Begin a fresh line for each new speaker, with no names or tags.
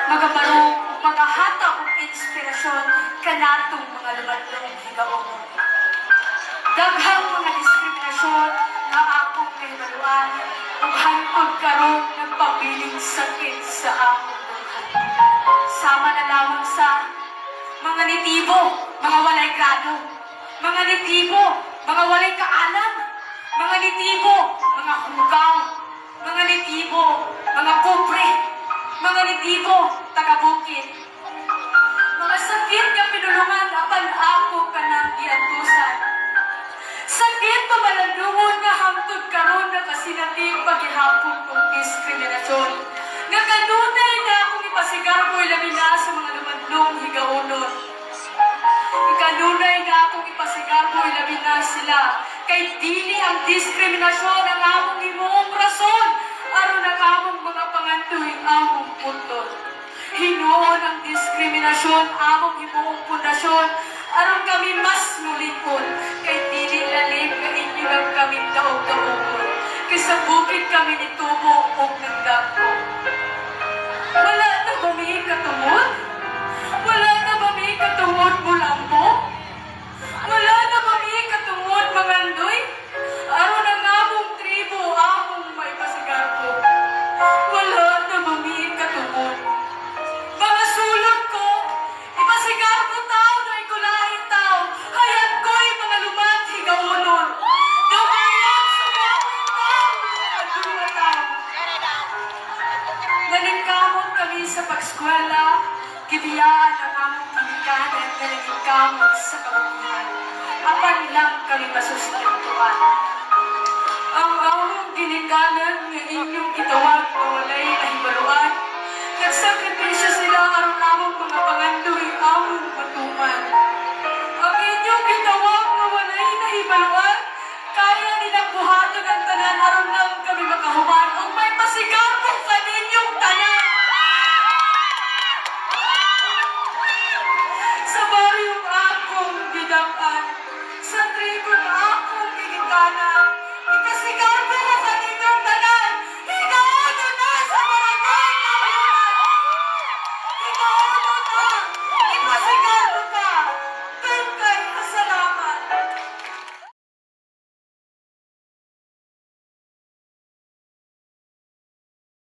magabarong magahata og inspirasyon kanatong mga lumadlong higaon. Daghang mga diskriminasyon nga akong nahibaluan ug hangtod karon nagpabiling sakit sa akong dughan. Sama na lamang sa mga nitibo, mga walay grado, mga nitibo, mga walay kaalam, mga nitibo, mga hugaw, mga nitibo, mga pobre, mga nitibo, taga-bukid. Mga sakit nga pinulungan apan ako kanang giatusan. Sakit pa malandungon nga hangtod karon nga kasinati paghihapon kong diskriminasyon. Nga kanunay na akong ipasigarboy labi na sa mga lumadlong higaonon. Kanunay na akong ipasigarboy labi na sila. Kay dili ang diskriminasyon ang among himuong rason aron ang among mga pangandoy among putol. Hinuon ang diskriminasyon among himuong pundasyon aron kami mas mulikod. Kay dili lalim ka inyo lang kami daog-daogon. Kay sa bukid kami nitubo o nagdagko. Wala na ba may katungod? Wala na ba may katungod mulambo? Wala na ba may katungod mangandoy? Aron ang among tribo among may pasigarbo. Wala na ba may katungod? Mga sulod ko, ipasigarbo tao na ikulahin tao, hayat ko'y mga lumati gaunon. Gamayan sa bawin tao, adunga tao. Naningkamot kami sa pagskwela, gibiyaan ang among pinikanan na naningkamot sa kabukihan. Apan lang kami masustentuhan. Ang among ginikanan nga inyong gitawag na walay nahibaluan, nagsakripisyo sila aron among mga pangandoy among matuman. Ang inyong gitawag na walay nahibaluan, kaya nilang buhaton ang tanan aron lang kami makahuman o may pasigarbo sa ninyong tanan. Sa baryong akong gidampan, sa tribong akong ginikanan,